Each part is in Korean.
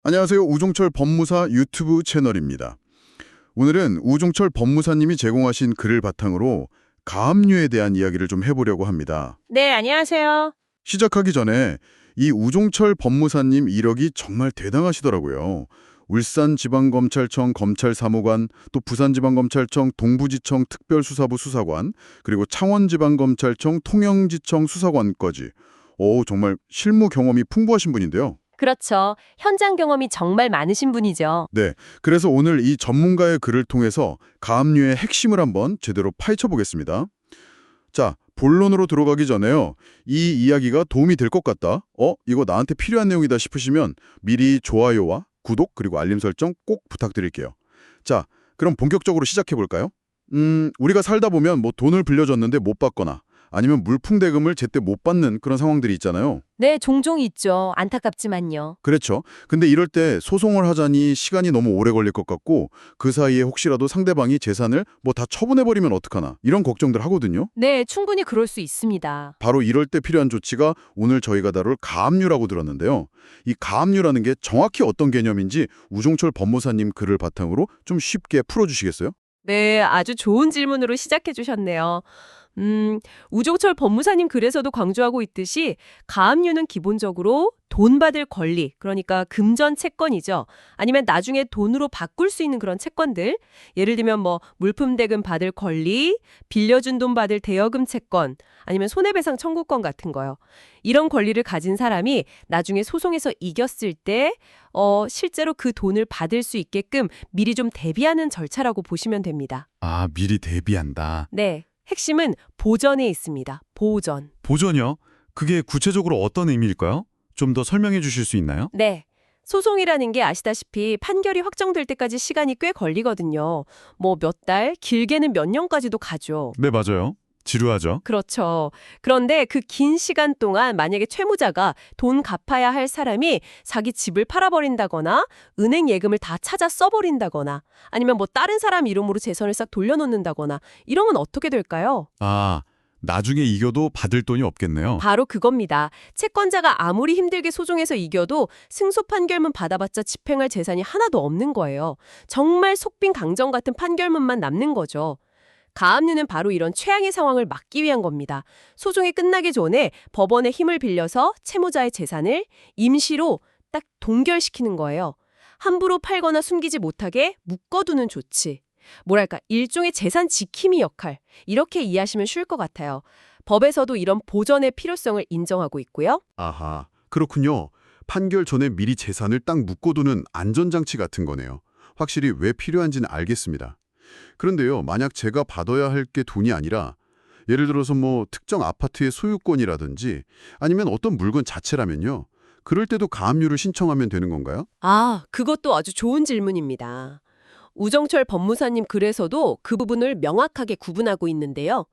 안녕하세요. 우종철 법무사 유튜브 채널입니다. 오늘은 우종철 법무사님이 제공하신 글을 바탕으로 가압류에 대한 이야기를 좀 해보려고 합니다. 네, 안녕하세요. 시작하기 전에 이 우종철 법무사님 이력이 정말 대단하시더라고요. 울산지방검찰청 검찰사무관, 또 부산지방검찰청 동부지청 특별수사부 수사관, 그리고 창원지방검찰청 통영지청 수사관까지. 정말 실무 경험이 풍부하신 분인데요. 그렇죠. 현장 경험이 정말 많으신 분이죠. 네, 그래서 오늘 이 전문가의 글을 통해서 가압류의 핵심을 한번 제대로 파헤쳐 보겠습니다. 자, 본론으로 들어가기 전에요. 이 이야기가 도움이 될 것 같다. 이거 나한테 필요한 내용이다 싶으시면 미리 좋아요와 구독 그리고 알림 설정 꼭 부탁드릴게요. 자, 그럼 본격적으로 시작해 볼까요? 우리가 살다 보면 뭐 돈을 빌려줬는데 못 받거나 아니면 물품 대금을 제때 못 받는 그런 상황들이 있잖아요. 네, 종종 있죠. 안타깝지만요. 그렇죠. 근데 이럴 때 소송을 하자니 시간이 너무 오래 걸릴 것 같고 그 사이에 혹시라도 상대방이 재산을 뭐 다 처분해버리면 어떡하나 이런 걱정들 하거든요. 네, 충분히 그럴 수 있습니다. 바로 이럴 때 필요한 조치가 오늘 저희가 다룰 가압류라고 들었는데요. 이 가압류라는 게 정확히 어떤 개념인지 우종철 법무사님 글을 바탕으로 좀 쉽게 풀어주시겠어요? 네, 아주 좋은 질문으로 시작해 주셨네요. 우종철 법무사님 글에서도 강조하고 있듯이 가압류는 기본적으로 돈 받을 권리, 그러니까 금전 채권이죠. 아니면 나중에 돈으로 바꿀 수 있는 그런 채권들. 예를 들면 뭐 물품 대금 받을 권리, 빌려준 돈 받을 대여금 채권, 아니면 손해배상 청구권 같은 거요. 이런 권리를 가진 사람이 나중에 소송에서 이겼을 때 실제로 그 돈을 받을 수 있게끔 미리 좀 대비하는 절차라고 보시면 됩니다. 아, 미리 대비한다. 네. 핵심은 보전에 있습니다. 보전. 보전이요? 그게 구체적으로 어떤 의미일까요? 좀 더 설명해 주실 수 있나요? 네. 소송이라는 게 아시다시피 판결이 확정될 때까지 시간이 꽤 걸리거든요. 뭐 몇 달, 길게는 몇 년까지도 가죠. 네, 맞아요. 지루하죠. 그렇죠. 그런데 그 긴 시간 동안 만약에 채무자가 돈 갚아야 할 사람이 자기 집을 팔아버린다거나 은행 예금을 다 찾아 써버린다거나 아니면 뭐 다른 사람 이름으로 재산을 싹 돌려놓는다거나 이러면 어떻게 될까요? 아, 나중에 이겨도 받을 돈이 없겠네요. 바로 그겁니다. 채권자가 아무리 힘들게 소송에서 이겨도 승소 판결문 받아봤자 집행할 재산이 하나도 없는 거예요. 정말 속빈 강정 같은 판결문만 남는 거죠. 가압류는 바로 이런 최악의 상황을 막기 위한 겁니다. 소송이 끝나기 전에 법원의 힘을 빌려서 채무자의 재산을 임시로 딱 동결시키는 거예요. 함부로 팔거나 숨기지 못하게 묶어두는 조치. 뭐랄까, 일종의 재산 지킴이 역할. 이렇게 이해하시면 쉬울 것 같아요. 법에서도 이런 보전의 필요성을 인정하고 있고요. 아하, 그렇군요. 판결 전에 미리 재산을 딱 묶어두는 안전장치 같은 거네요. 확실히 왜 필요한지는 알겠습니다. 그런데요, 만약 제가 받아야 할 게 돈이 아니라 예를 들어서 뭐 특정 아파트의 소유권이라든지 아니면 어떤 물건 자체라면요. 그럴 때도 가압류를 신청하면 되는 건가요? 아, 그것도 아주 좋은 질문입니다. 우정철 법무사님 글에서도 그 부분을 명확하게 구분하고 있는데요.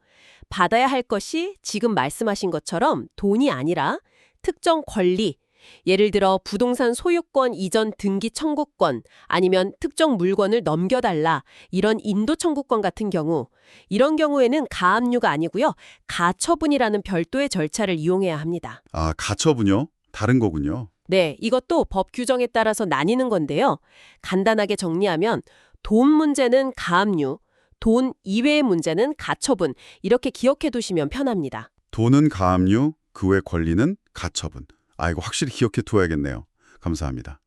받아야 할 것이 지금 말씀하신 것처럼 돈이 아니라 특정 권리, 예를 들어 부동산 소유권 이전 등기 청구권 아니면 특정 물건을 넘겨달라 이런 인도 청구권 같은 경우 이런 경우에는 가압류가 아니고요. 가처분이라는 별도의 절차를 이용해야 합니다. 아, 가처분요? 다른 거군요. 네, 이것도 법 규정에 따라서 나뉘는 건데요. 간단하게 정리하면 돈 문제는 가압류, 돈 이외의 문제는 가처분 이렇게 기억해 두시면 편합니다. 돈은 가압류, 그 외 권리는 가처분. 이거 확실히 기억해 두어야겠네요. 감사합니다.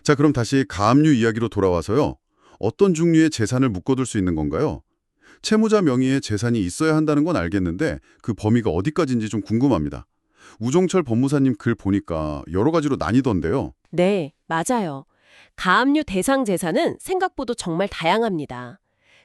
자, 그럼 다시 가압류 이야기로 돌아와서요. 어떤 종류의 재산을 묶어둘 수 있는 건가요? 채무자 명의의 재산이 있어야 한다는 건 알겠는데 그 범위가 어디까지인지 좀 궁금합니다. 우종철 법무사님 글 보니까 여러 가지로 나뉘던데요. 네, 맞아요. 가압류 대상 재산은 생각보다 정말 다양합니다.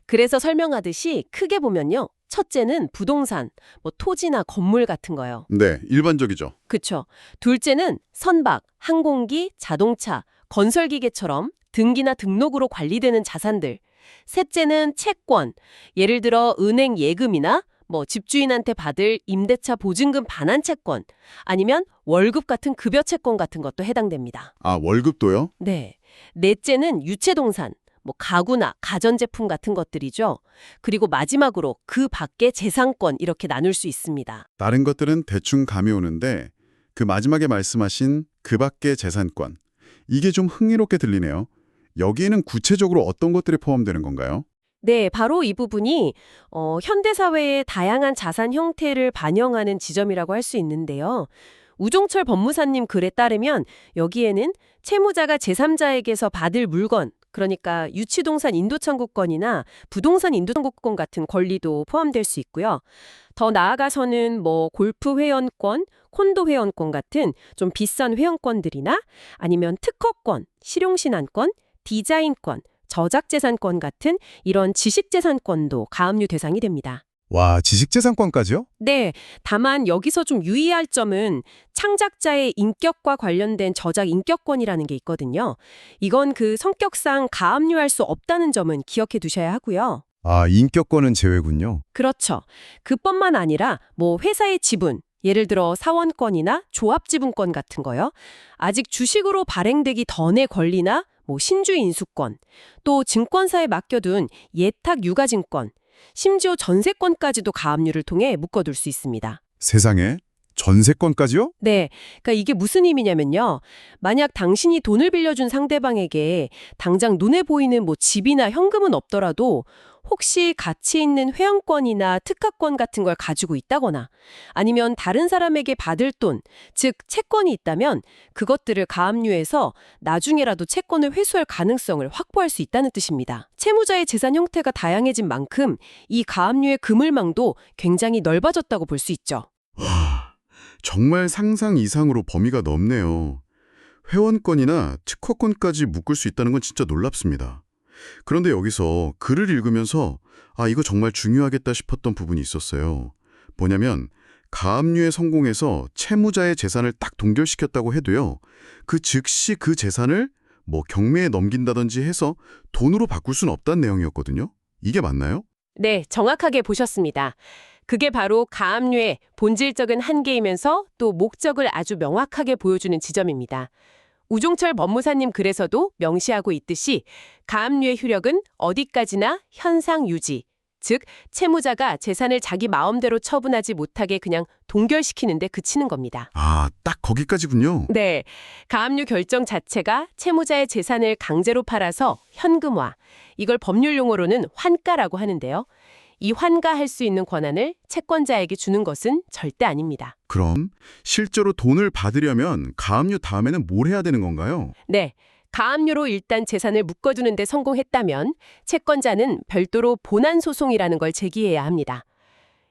그래서 설명하듯이 크게 보면요. 첫째는 부동산, 뭐 토지나 건물 같은 거요. 네, 일반적이죠. 그쵸. 둘째는 선박, 항공기, 자동차, 건설기계처럼 등기나 등록으로 관리되는 자산들. 셋째는 채권, 예를 들어 은행 예금이나 뭐 집주인한테 받을 임대차 보증금 반환 채권, 아니면 월급 같은 급여 채권 같은 것도 해당됩니다. 아, 월급도요? 네. 넷째는 유체동산, 뭐 가구나 가전제품 같은 것들이죠. 그리고 마지막으로 그 밖의 재산권 이렇게 나눌 수 있습니다. 다른 것들은 대충 감이 오는데 그 마지막에 말씀하신 그 밖의 재산권. 이게 좀 흥미롭게 들리네요. 여기에는 구체적으로 어떤 것들이 포함되는 건가요? 네, 바로 이 부분이 현대사회의 다양한 자산 형태를 반영하는 지점이라고 할 수 있는데요. 우종철 법무사님 글에 따르면 여기에는 채무자가 제3자에게서 받을 물건, 그러니까 유치동산 인도청구권이나 부동산 인도청구권 같은 권리도 포함될 수 있고요. 더 나아가서는 뭐 골프 회원권, 콘도 회원권 같은 좀 비싼 회원권들이나 아니면 특허권, 실용신안권, 디자인권, 저작재산권 같은 이런 지식재산권도 가압류 대상이 됩니다. 와, 지식재산권까지요? 네, 다만 여기서 좀 유의할 점은 창작자의 인격과 관련된 저작 인격권이라는 게 있거든요. 이건 그 성격상 가압류할 수 없다는 점은 기억해 두셔야 하고요. 아, 인격권은 제외군요. 그렇죠. 그뿐만 아니라 뭐 회사의 지분, 예를 들어 사원권이나 조합지분권 같은 거요. 아직 주식으로 발행되기 전의 권리나 뭐 신주 인수권, 또 증권사에 맡겨둔 예탁 유가증권, 심지어 전세권까지도 가압류를 통해 묶어둘 수 있습니다. 세상에? 전세권까지요? 네, 그러니까 이게 무슨 의미냐면요. 만약 당신이 돈을 빌려준 상대방에게 당장 눈에 보이는 뭐 집이나 현금은 없더라도 혹시 가치 있는 회원권이나 특허권 같은 걸 가지고 있다거나 아니면 다른 사람에게 받을 돈, 즉 채권이 있다면 그것들을 가압류해서 나중에라도 채권을 회수할 가능성을 확보할 수 있다는 뜻입니다. 채무자의 재산 형태가 다양해진 만큼 이 가압류의 그물망도 굉장히 넓어졌다고 볼 수 있죠. 정말 상상 이상으로 범위가 넓네요. 회원권이나 특허권까지 묶을 수 있다는 건 진짜 놀랍습니다. 그런데 여기서 글을 읽으면서 이거 정말 중요하겠다 싶었던 부분이 있었어요. 뭐냐면 가압류에 성공해서 채무자의 재산을 딱 동결시켰다고 해도요. 그 즉시 그 재산을 뭐 경매에 넘긴다든지 해서 돈으로 바꿀 수는 없다는 내용이었거든요. 이게 맞나요? 네, 정확하게 보셨습니다. 그게 바로 가압류의 본질적인 한계이면서 또 목적을 아주 명확하게 보여주는 지점입니다. 우종철 법무사님 글에서도 명시하고 있듯이 가압류의 효력은 어디까지나 현상 유지, 즉 채무자가 재산을 자기 마음대로 처분하지 못하게 그냥 동결시키는 데 그치는 겁니다. 딱 거기까지군요. 네, 가압류 결정 자체가 채무자의 재산을 강제로 팔아서 현금화, 이걸 법률 용어로는 환가라고 하는데요. 이 환가할 수 있는 권한을 채권자에게 주는 것은 절대 아닙니다. 그럼 실제로 돈을 받으려면 가압류 다음에는 뭘 해야 되는 건가요? 네, 가압류로 일단 재산을 묶어두는 데 성공했다면 채권자는 별도로 본안소송이라는 걸 제기해야 합니다.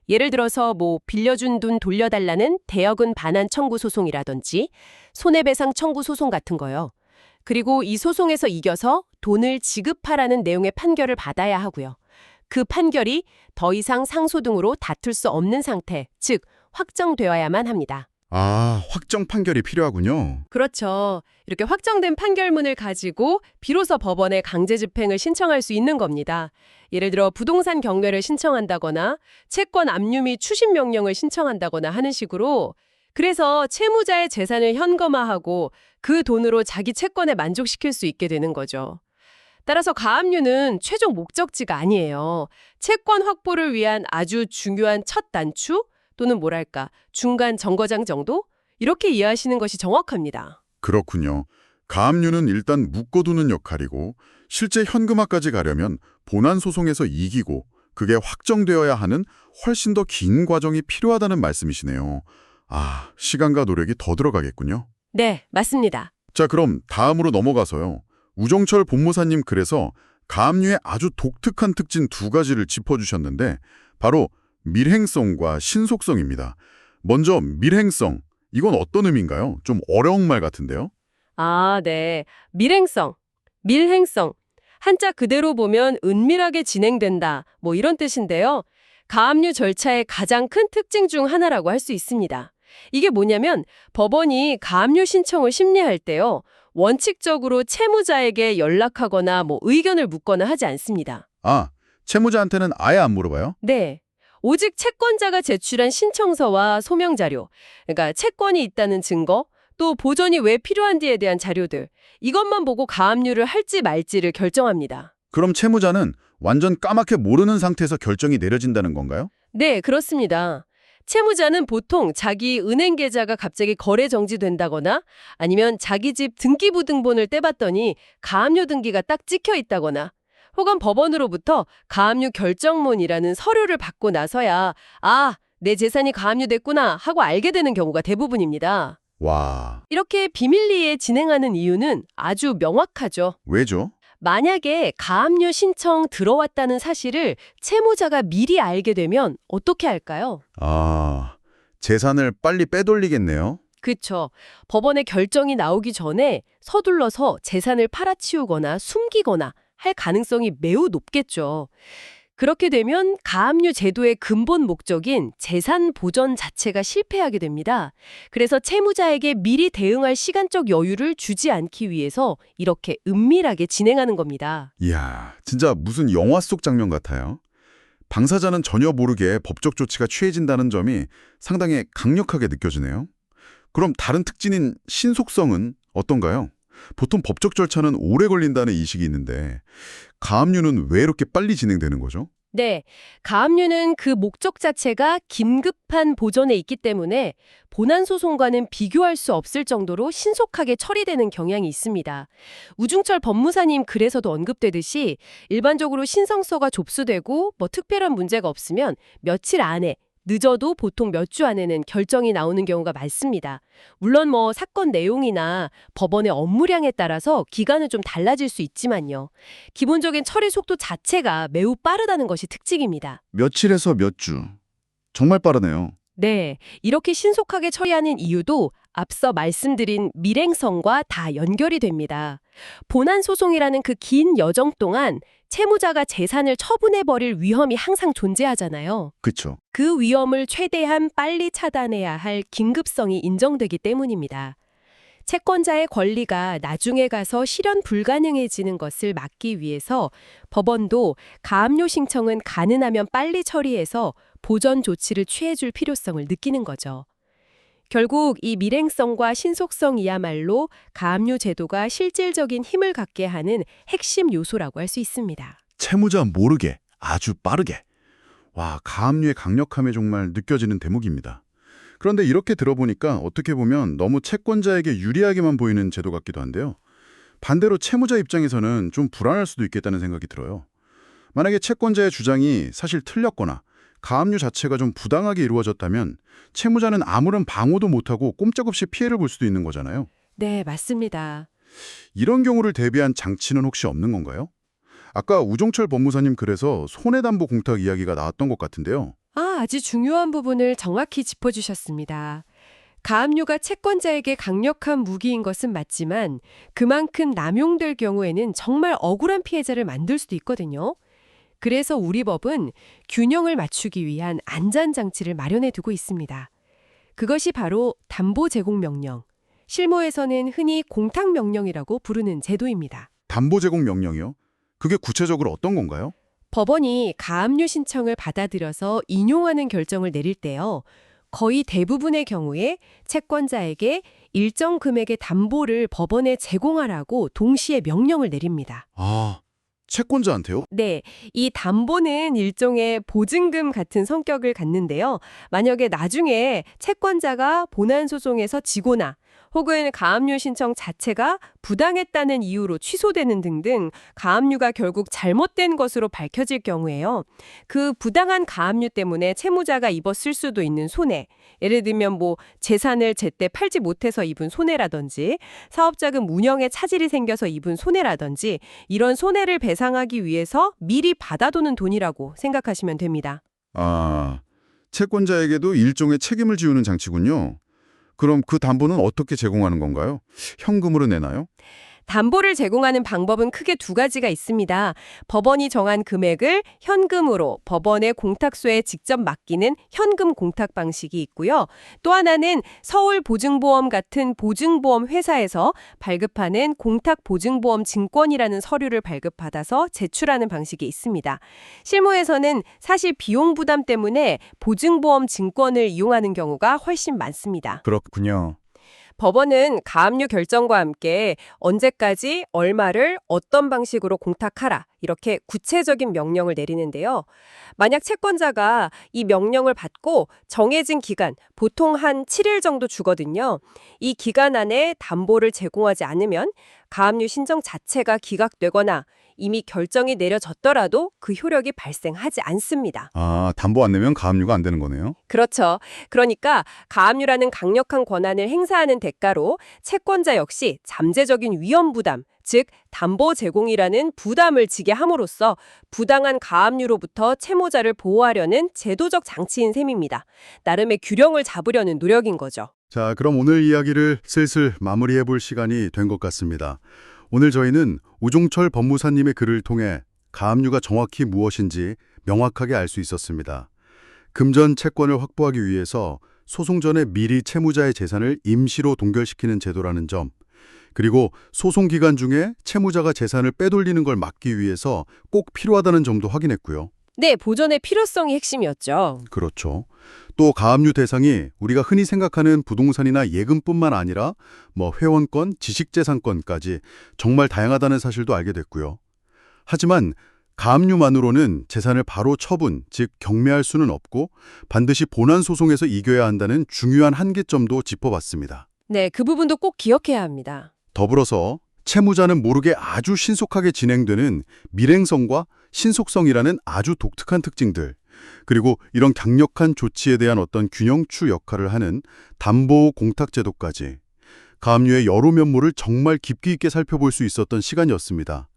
예를 들어서 뭐 빌려준 돈 돌려달라는 대여금 반환 청구 소송이라든지 손해배상 청구 소송 같은 거요. 그리고 이 소송에서 이겨서 돈을 지급하라는 내용의 판결을 받아야 하고요. 그 판결이 더 이상 상소 등으로 다툴 수 없는 상태, 즉 확정되어야만 합니다. 확정 판결이 필요하군요. 그렇죠. 이렇게 확정된 판결문을 가지고 비로소 법원에 강제 집행을 신청할 수 있는 겁니다. 예를 들어 부동산 경매를 신청한다거나 채권 압류 및 추심 명령을 신청한다거나 하는 식으로 그래서 채무자의 재산을 현금화하고 그 돈으로 자기 채권에 만족시킬 수 있게 되는 거죠. 따라서 가압류는 최종 목적지가 아니에요. 채권 확보를 위한 아주 중요한 첫 단추 또는 뭐랄까 중간 정거장 정도? 이렇게 이해하시는 것이 정확합니다. 그렇군요. 가압류는 일단 묶어두는 역할이고 실제 현금화까지 가려면 본안 소송에서 이기고 그게 확정되어야 하는 훨씬 더 긴 과정이 필요하다는 말씀이시네요. 시간과 노력이 더 들어가겠군요. 네, 맞습니다. 자, 그럼 다음으로 넘어가서요. 우종철 법무사님 글에서 가압류의 아주 독특한 특징 두 가지를 짚어주셨는데 바로 밀행성과 신속성입니다. 먼저 밀행성, 이건 어떤 의미인가요? 좀 어려운 말 같은데요. 네. 밀행성, 밀행성. 한자 그대로 보면 은밀하게 진행된다, 뭐 이런 뜻인데요. 가압류 절차의 가장 큰 특징 중 하나라고 할 수 있습니다. 이게 뭐냐면 법원이 가압류 신청을 심리할 때요. 원칙적으로 채무자에게 연락하거나 뭐 의견을 묻거나 하지 않습니다. 채무자한테는 아예 안 물어봐요? 네. 오직 채권자가 제출한 신청서와 소명자료, 그러니까 채권이 있다는 증거, 또 보존이 왜 필요한지에 대한 자료들, 이것만 보고 가압류를 할지 말지를 결정합니다. 그럼 채무자는 완전 까맣게 모르는 상태에서 결정이 내려진다는 건가요? 네, 그렇습니다. 채무자는 보통 자기 은행 계좌가 갑자기 거래 정지된다거나 아니면 자기 집 등기부등본을 떼봤더니 가압류 등기가 딱 찍혀 있다거나 혹은 법원으로부터 가압류 결정문이라는 서류를 받고 나서야 아, 내 재산이 가압류됐구나 하고 알게 되는 경우가 대부분입니다. 와, 이렇게 비밀리에 진행하는 이유는 아주 명확하죠. 왜죠? 만약에 가압류 신청 들어왔다는 사실을 채무자가 미리 알게 되면 어떻게 할까요? 아, 재산을 빨리 빼돌리겠네요. 그쵸. 법원의 결정이 나오기 전에 서둘러서 재산을 팔아치우거나 숨기거나 할 가능성이 매우 높겠죠. 그렇게 되면 가압류 제도의 근본 목적인 재산 보전 자체가 실패하게 됩니다. 그래서 채무자에게 미리 대응할 시간적 여유를 주지 않기 위해서 이렇게 은밀하게 진행하는 겁니다. 이야, 진짜 무슨 영화 속 장면 같아요. 당사자는 전혀 모르게 법적 조치가 취해진다는 점이 상당히 강력하게 느껴지네요. 그럼 다른 특징인 신속성은 어떤가요? 보통 법적 절차는 오래 걸린다는 인식이 있는데 가압류는 왜 이렇게 빨리 진행되는 거죠? 네, 가압류는 그 목적 자체가 긴급한 보전에 있기 때문에 본안 소송과는 비교할 수 없을 정도로 신속하게 처리되는 경향이 있습니다. 우중철 법무사님 글에서도 언급되듯이 일반적으로 신청서가 접수되고 특별한 문제가 없으면 며칠 안에 늦어도 보통 몇 주 안에는 결정이 나오는 경우가 많습니다. 물론 사건 내용이나 법원의 업무량에 따라서 기간은 좀 달라질 수 있지만요. 기본적인 처리 속도 자체가 매우 빠르다는 것이 특징입니다. 며칠에서 몇 주. 정말 빠르네요. 네, 이렇게 신속하게 처리하는 이유도 앞서 말씀드린 밀행성과 다 연결이 됩니다. 본안 소송이라는 그 긴 여정 동안 채무자가 재산을 처분해버릴 위험이 항상 존재하잖아요. 그렇죠. 그 위험을 최대한 빨리 차단해야 할 긴급성이 인정되기 때문입니다. 채권자의 권리가 나중에 가서 실현 불가능해지는 것을 막기 위해서 법원도 가압류 신청은 가능하면 빨리 처리해서 보전 조치를 취해줄 필요성을 느끼는 거죠. 결국 이 밀행성과 신속성이야말로 가압류 제도가 실질적인 힘을 갖게 하는 핵심 요소라고 할 수 있습니다. 채무자 모르게 아주 빠르게. 와, 가압류의 강력함이 정말 느껴지는 대목입니다. 그런데 이렇게 들어보니까 어떻게 보면 너무 채권자에게 유리하게만 보이는 제도 같기도 한데요. 반대로 채무자 입장에서는 좀 불안할 수도 있겠다는 생각이 들어요. 만약에 채권자의 주장이 사실 틀렸거나 가압류 자체가 좀 부당하게 이루어졌다면 채무자는 아무런 방어도 못하고 꼼짝없이 피해를 볼 수도 있는 거잖아요. 네, 맞습니다. 이런 경우를 대비한 장치는 혹시 없는 건가요? 아까 우종철 법무사님 글에서 손해담보 공탁 이야기가 나왔던 것 같은데요. 아주 중요한 부분을 정확히 짚어주셨습니다. 가압류가 채권자에게 강력한 무기인 것은 맞지만 그만큼 남용될 경우에는 정말 억울한 피해자를 만들 수도 있거든요. 그래서 우리 법은 균형을 맞추기 위한 안전장치를 마련해 두고 있습니다. 그것이 바로 담보 제공 명령, 실무에서는 흔히 공탁 명령이라고 부르는 제도입니다. 담보 제공 명령이요? 그게 구체적으로 어떤 건가요? 법원이 가압류 신청을 받아들여서 인용하는 결정을 내릴 때요. 거의 대부분의 경우에 채권자에게 일정 금액의 담보를 법원에 제공하라고 동시에 명령을 내립니다. 아, 채권자한테요? 네, 이 담보는 일종의 보증금 같은 성격을 갖는데요. 만약에 나중에 채권자가 본안 소송에서 지거나 혹은 가압류 신청 자체가 부당했다는 이유로 취소되는 등등 가압류가 결국 잘못된 것으로 밝혀질 경우에요. 그 부당한 가압류 때문에 채무자가 입었을 수도 있는 손해, 예를 들면 재산을 제때 팔지 못해서 입은 손해라든지 사업자금 운영에 차질이 생겨서 입은 손해라든지 이런 손해를 배상하기 위해서 미리 받아두는 돈이라고 생각하시면 됩니다. 아, 채권자에게도 일종의 책임을 지우는 장치군요. 그럼 그 담보는 어떻게 제공하는 건가요? 현금으로 내나요? 담보를 제공하는 방법은 크게 두 가지가 있습니다. 법원이 정한 금액을 현금으로 법원의 공탁소에 직접 맡기는 현금 공탁 방식이 있고요. 또 하나는 서울보증보험 같은 보증보험 회사에서 발급하는 공탁보증보험 증권이라는 서류를 발급받아서 제출하는 방식이 있습니다. 실무에서는 사실 비용 부담 때문에 보증보험 증권을 이용하는 경우가 훨씬 많습니다. 그렇군요. 법원은 가압류 결정과 함께 언제까지 얼마를 어떤 방식으로 공탁하라 이렇게 구체적인 명령을 내리는데요. 만약 채권자가 이 명령을 받고 정해진 기간, 보통 한 7일 정도 주거든요. 이 기간 안에 담보를 제공하지 않으면 가압류 신청 자체가 기각되거나 이미 결정이 내려졌더라도 그 효력이 발생하지 않습니다. 아, 담보 안 내면 가압류가 안 되는 거네요. 그렇죠. 그러니까 가압류라는 강력한 권한을 행사하는 대가로 채권자 역시 잠재적인 위험 부담, 즉 담보 제공이라는 부담을 지게 함으로써 부당한 가압류로부터 채무자를 보호하려는 제도적 장치인 셈입니다. 나름의 균형을 잡으려는 노력인 거죠. 자, 그럼 오늘 이야기를 슬슬 마무리해 볼 시간이 된 것 같습니다. 오늘 저희는 우종철 법무사님의 글을 통해 가압류가 정확히 무엇인지 명확하게 알 수 있었습니다. 금전 채권을 확보하기 위해서 소송 전에 미리 채무자의 재산을 임시로 동결시키는 제도라는 점, 그리고 소송 기간 중에 채무자가 재산을 빼돌리는 걸 막기 위해서 꼭 필요하다는 점도 확인했고요. 네, 보전의 필요성이 핵심이었죠. 그렇죠. 또 가압류 대상이 우리가 흔히 생각하는 부동산이나 예금뿐만 아니라 회원권, 지식재산권까지 정말 다양하다는 사실도 알게 됐고요. 하지만 가압류만으로는 재산을 바로 처분, 즉 경매할 수는 없고 반드시 본안 소송에서 이겨야 한다는 중요한 한계점도 짚어봤습니다. 네, 그 부분도 꼭 기억해야 합니다. 더불어서 채무자는 모르게 아주 신속하게 진행되는 밀행성과 신속성이라는 아주 독특한 특징들, 그리고 이런 강력한 조치에 대한 어떤 균형추 역할을 하는 담보 공탁 제도까지 가압류의 여러 면모를 정말 깊이 있게 살펴볼 수 있었던 시간이었습니다.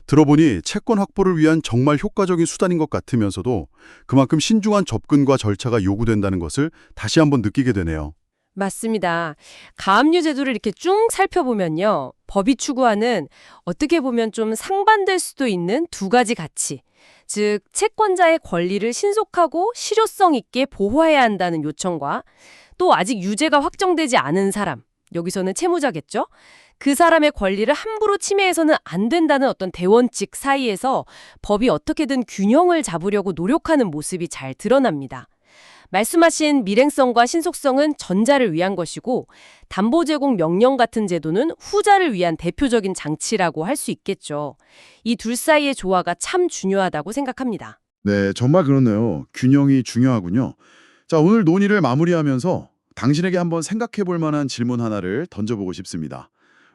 들어보니 채권 확보를 위한 정말 효과적인 수단인 것 같으면서도 그만큼 신중한 접근과 절차가 요구된다는 것을 다시 한번 느끼게 되네요. 맞습니다. 가압류 제도를 이렇게 쭉 살펴보면요. 법이 추구하는 어떻게 보면 좀 상반될 수도 있는 두 가지 가치. 즉, 채권자의 권리를 신속하고 실효성 있게 보호해야 한다는 요청과 또 아직 유죄가 확정되지 않은 사람, 여기서는 채무자겠죠? 그 사람의 권리를 함부로 침해해서는 안 된다는 어떤 대원칙 사이에서 법이 어떻게든 균형을 잡으려고 노력하는 모습이 잘 드러납니다. 말씀하신 밀행성과 신속성은 전자를 위한 것이고 담보 제공 명령 같은 제도는 후자를 위한 대표적인 장치라고 할 수 있겠죠. 이 둘 사이의 조화가 참 중요하다고 생각합니다. 네, 정말 그렇네요. 균형이 중요하군요. 자, 오늘 논의를 마무리하면서 당신에게 한번 생각해 볼 만한 질문 하나를 던져보고 싶습니다.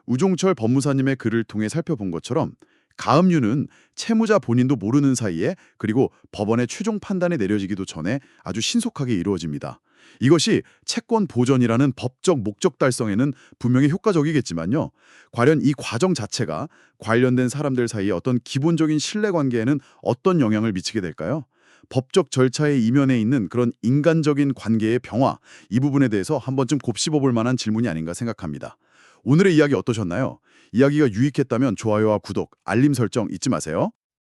우종철 법무사님의 글을 통해 살펴본 것처럼 가압류는 채무자 본인도 모르는 사이에 그리고 법원의 최종 판단이 내려지기도 전에 아주 신속하게 이루어집니다. 이것이 채권 보전이라는 법적 목적 달성에는 분명히 효과적이겠지만요. 과연 이 과정 자체가 관련된 사람들 사이에 어떤 기본적인 신뢰관계에는 어떤 영향을 미치게 될까요? 법적 절차의 이면에 있는 그런 인간적인 관계의 병화, 이 부분에 대해서 한 번쯤 곱씹어 볼 만한 질문이 아닌가 생각합니다. 오늘의 이야기 어떠셨나요? 이야기가 유익했다면 좋아요와 구독, 알림 설정 잊지 마세요.